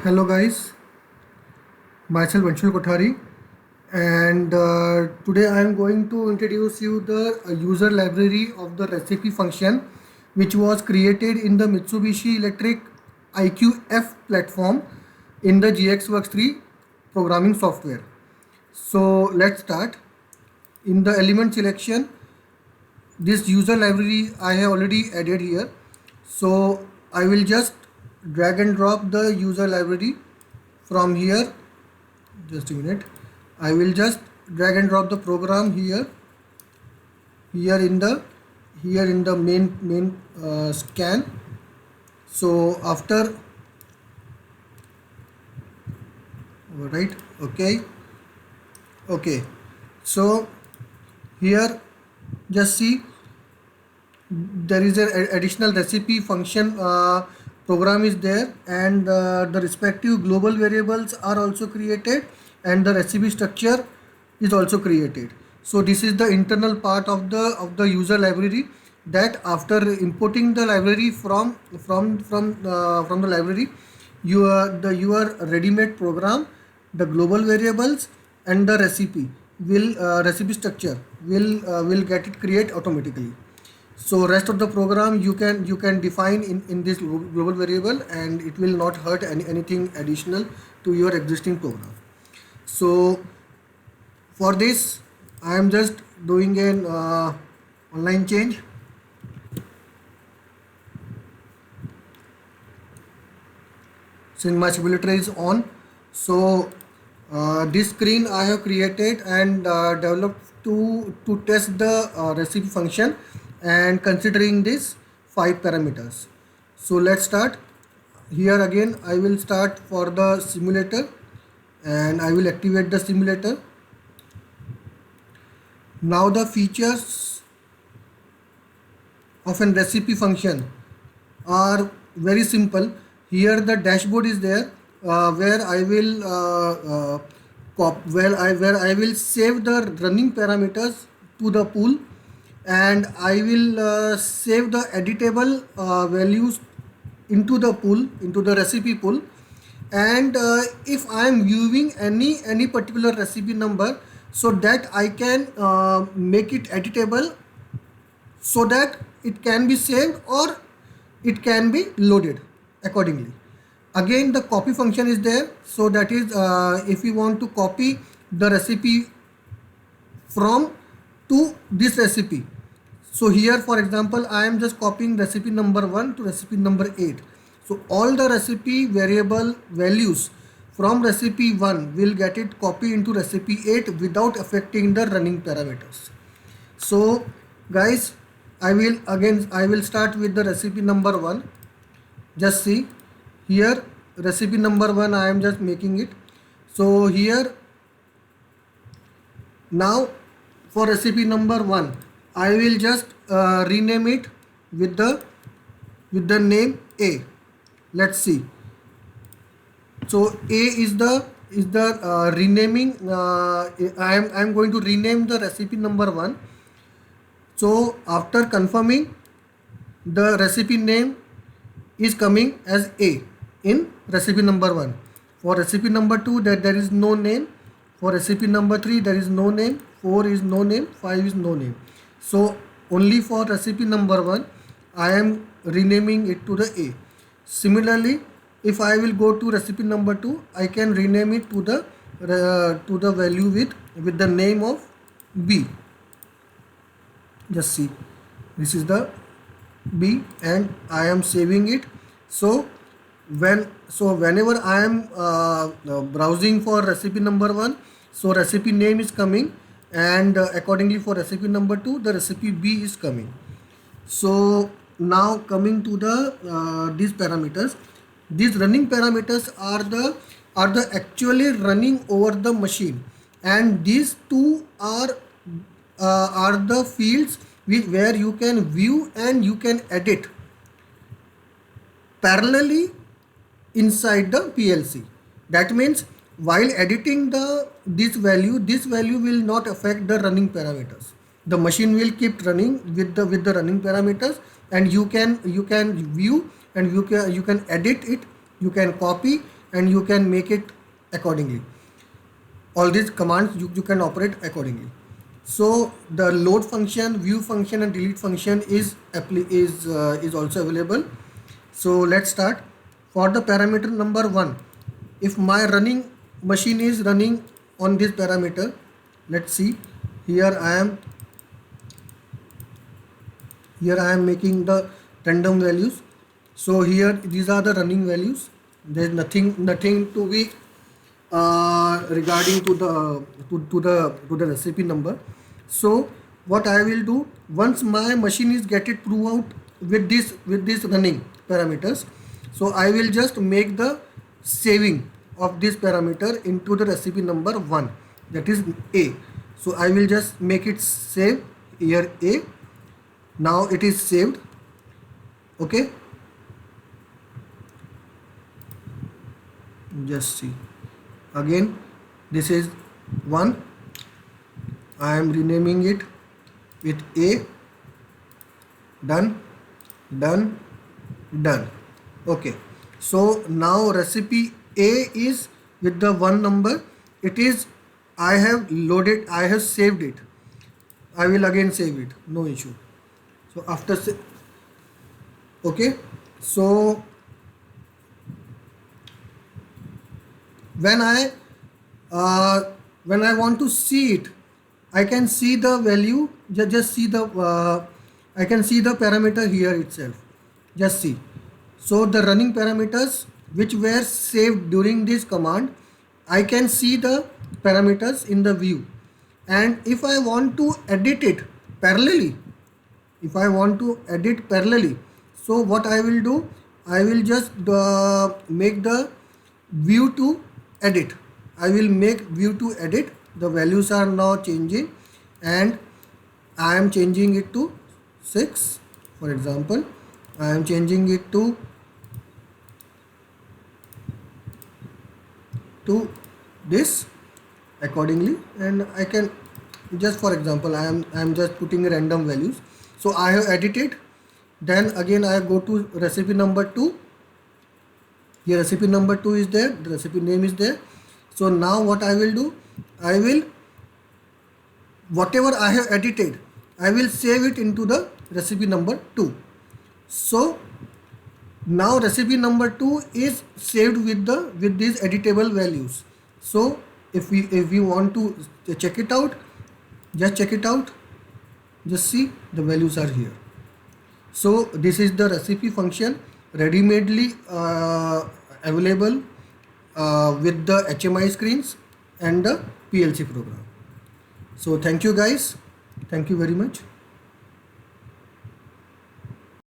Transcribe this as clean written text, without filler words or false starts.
Hello guys, myself Anshul Kothari, and today I am going to introduce you the user library of the recipe function which was created in the Mitsubishi Electric IQF platform in the GXWorks 3 programming software. So let's start. In the element selection, this user library I have already added here. So I will just drag and drop the user library from here. Just a minute. I will just drag and drop the program here in the main scan. So after, all right, okay. So here, just see, there is an additional recipe function program is there, and the respective global variables are also created, and the recipe structure is also created. So this is the internal part of the user library, that after importing the library from the library, your ready-made program, the global variables and the recipe structure will get it create automatically. So rest of the program you can define in this global variable, and it will not hurt anything additional to your existing program. So for this I am just doing an online change. Since my simulator is on, so this screen I have created and developed to test the recipe function, and considering this 5 parameters. So let's start. Here again I will start for the simulator, and I will activate the simulator. Now the features of an recipe function are very simple. Here the dashboard is there, where I will where I will save the running parameters to the pool, and I will save the editable values into the pool, into the recipe pool. And if I am viewing any particular recipe number, so that I can make it editable, so that it can be saved or it can be loaded accordingly. Again, the copy function is there, so that is if you want to copy the recipe from to this recipe. So here for example I am just copying recipe number 1 to recipe number 8. So all the recipe variable values from recipe 1 will get it copied into recipe 8 without affecting the running parameters. So guys, I will start with the recipe number 1. Just see here, recipe number 1 I am just making it. So here now for recipe number 1 I will just rename it with the name A. Let's see. So A is the renaming. I am going to rename the recipe number 1. So after confirming, the recipe name is coming as A in recipe number 1. For recipe number 2, that there is no name. For recipe number 3, there is no name. 4 is no name. 5 is no name. So only for recipe number 1 I am renaming it to the A. Similarly, if I will go to recipe number 2, I can rename it to the value with the name of B. Just see, this is the B, and I am saving it. So whenever I am browsing for recipe number 1, so recipe name is coming, and accordingly for recipe number 2 the recipe B is coming. So now coming to the these parameters, these running parameters are the actually running over the machine, and these two are the fields where you can view and you can edit parallelly inside the PLC. That means while editing this value will not affect the running parameters. The machine will keep running with the running parameters, and you can view and you can edit it, you can copy and you can make it accordingly. All these commands you can operate accordingly. So the load function, view function and delete function is also available. So let's start. For the parameter number 1, if my running machine is running on this parameter, let's see, here I am making the random values. So here these are the running values. There is nothing to be regarding to the recipe number. So what I will do, once my machine is get it prove out with this running parameters, so I will just make the saving of this parameter into the recipe number 1, that is A. So I will just make it save here A. Now it is saved. Okay, just see again, this is 1, I am renaming it with A. Done. Okay, so now recipe A is with the 1 number. It is, I have loaded, I have saved it. I will again save it, no issue. So after okay, so when I want to see it, I can see the value, just see the I can see the parameter here itself, just see. So the running parameters which were saved during this command, I can see the parameters in the view. And if I want to edit it parallelly, so what I will do, I will just make the view to edit. I will make view to edit. The values are now changing and I am changing it to 6, for example. I am changing it to this accordingly, and I can just, for example, I am just putting random values. So I have edited. Then again I go to recipe number 2. Here recipe number 2 is there, the recipe name is there. So now what I will do, I will, whatever I have edited, I will save it into the recipe number 2. So now recipe number 2 is saved with these editable values. So if we want to check it out, just check it out, just see the values are here. So this is the recipe function, ready-madely available with the HMI screens and the PLC program. So thank you guys, thank you very much.